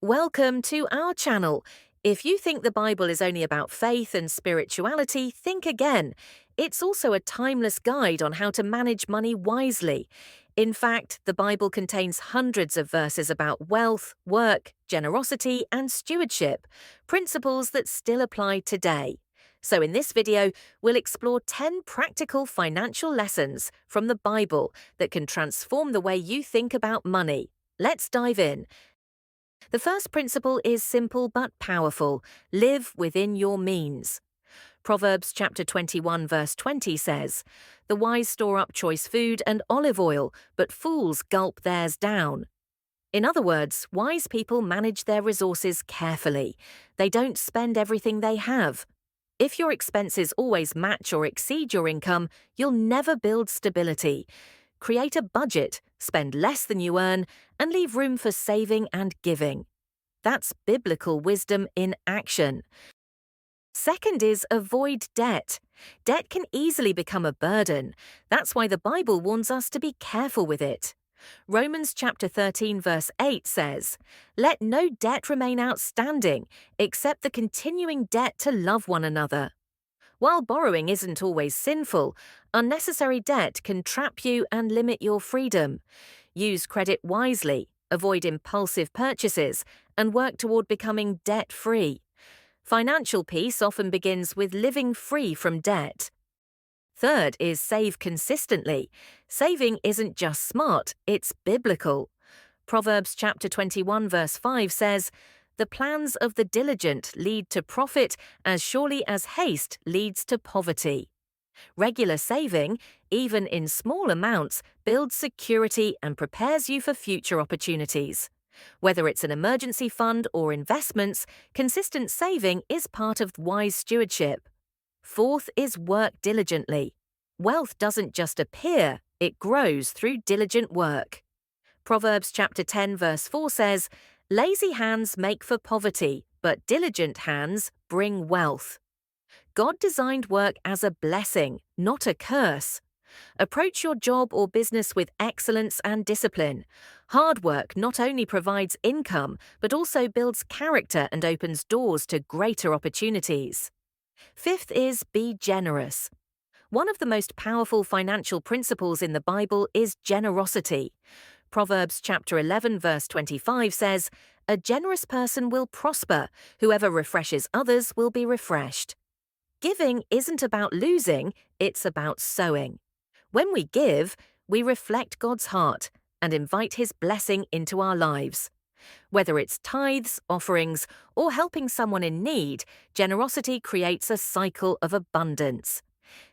Welcome to our channel. If you think the Bible is only about faith and spirituality, think again. It's also a timeless guide on how to manage money wisely. In fact, the Bible contains hundreds of verses about wealth, work, generosity, and stewardship, principles that still apply today. So in this video, we'll explore 10 practical financial lessons from the Bible that can transform the way you think about money. Let's dive in. The first principle is simple but powerful. Live within your means. Proverbs chapter 21 verse 20 says, "The wise store up choice food and olive oil, but fools gulp theirs down." In other words, wise people manage their resources carefully. They don't spend everything they have. If your expenses always match or exceed your income, you'll never build stability. Create a budget, spend less than you earn, and leave room for saving and giving. That's biblical wisdom in action. Second is avoid debt. Debt can easily become a burden. That's why the Bible warns us to be careful with it. Romans chapter 13 verse 8 says, "Let no debt remain outstanding, except the continuing debt to love one another." While borrowing isn't always sinful, unnecessary debt can trap you and limit your freedom. Use credit wisely, avoid impulsive purchases, and work toward becoming debt-free. Financial peace often begins with living free from debt. Third is save consistently. Saving isn't just smart, it's biblical. Proverbs chapter 21 verse 5 says, "The plans of the diligent lead to profit as surely as haste leads to poverty." Regular saving, even in small amounts, builds security and prepares you for future opportunities. Whether it's an emergency fund or investments, consistent saving is part of wise stewardship. Fourth is work diligently. Wealth doesn't just appear, it grows through diligent work. Proverbs chapter 10 verse 4 says, "Lazy hands make for poverty, but diligent hands bring wealth." God designed work as a blessing, not a curse. Approach your job or business with excellence and discipline. Hard work not only provides income, but also builds character and opens doors to greater opportunities. Fifth is be generous. One of the most powerful financial principles in the Bible is generosity. Proverbs chapter 11 verse 25 says, "A generous person will prosper. Whoever refreshes others will be refreshed." Giving isn't about losing, it's about sowing. When we give, we reflect God's heart and invite His blessing into our lives. Whether it's tithes, offerings, or helping someone in need, generosity creates a cycle of abundance.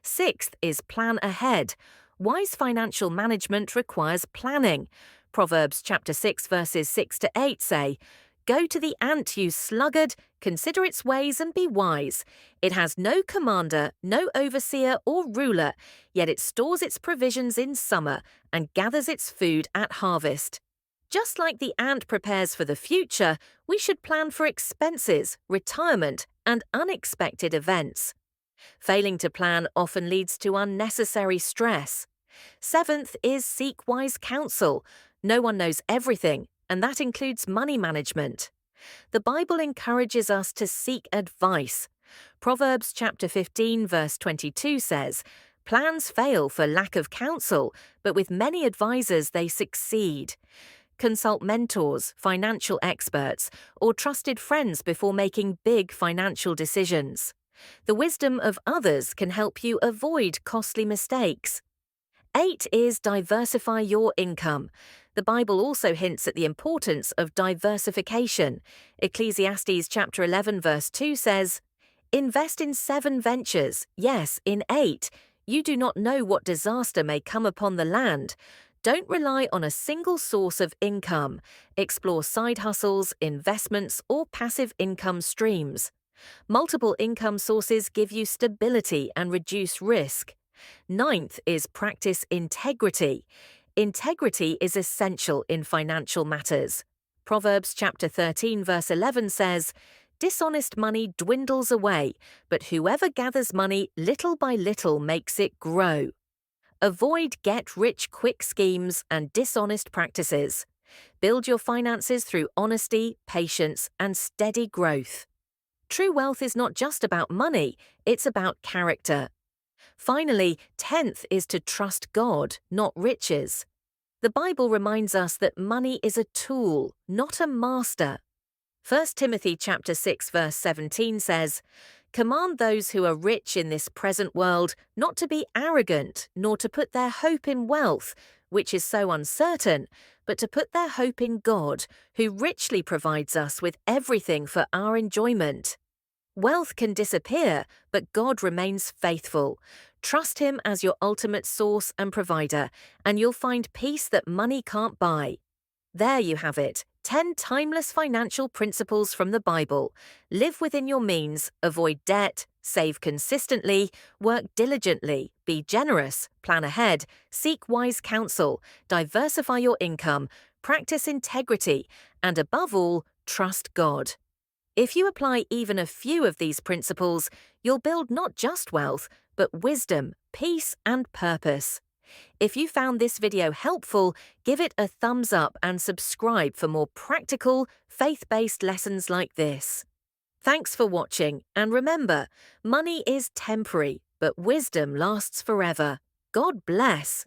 Sixth is plan ahead. Wise financial management requires planning. Proverbs chapter 6 verses 6 to 8 say, "Go to the ant, you sluggard, consider its ways and be wise. It has no commander, no overseer or ruler, yet it stores its provisions in summer and gathers its food at harvest." Just like the ant prepares for the future, we should plan for expenses, retirement, and unexpected events. Failing to plan often leads to unnecessary stress. Seventh is seek wise counsel. No one knows everything, and that includes money management. The Bible encourages us to seek advice. Proverbs chapter 15 verse 22 says, "Plans fail for lack of counsel, but with many advisers they succeed." Consult mentors, financial experts, or trusted friends before making big financial decisions. The wisdom of others can help you avoid costly mistakes. 8 is diversify your income. The Bible also hints at the importance of diversification. Ecclesiastes chapter 11 verse 2 says, "Invest in 7 ventures, yes, in 8. You do not know what disaster may come upon the land. Don't rely on a single source of income. Explore side hustles, investments, or passive income streams. Multiple income sources give you stability and reduce risk." Ninth is practice integrity. Integrity is essential in financial matters. Proverbs chapter 13 verse 11 says, "Dishonest money dwindles away, but whoever gathers money little by little makes it grow." Avoid get-rich-quick schemes and dishonest practices. Build your finances through honesty, patience, and steady growth. True wealth is not just about money, it's about character. Finally, 10th is to trust God, not riches. The Bible reminds us that money is a tool, not a master. 1 Timothy chapter 6 verse 17 says, "Command those who are rich in this present world not to be arrogant, nor to put their hope in wealth, which is so uncertain, but to put their hope in God, who richly provides us with everything for our enjoyment." Wealth can disappear, but God remains faithful. Trust Him as your ultimate source and provider, and you'll find peace that money can't buy. There you have it, 10 timeless financial principles from the Bible. Live within your means, avoid debt, save consistently, work diligently, be generous, plan ahead, seek wise counsel, diversify your income, practice integrity, and above all, trust God. If you apply even a few of these principles, you'll build not just wealth, but wisdom, peace, and purpose. If you found this video helpful, give it a thumbs up and subscribe for more practical, faith-based lessons like this. Thanks for watching, and remember, money is temporary, but wisdom lasts forever. God bless.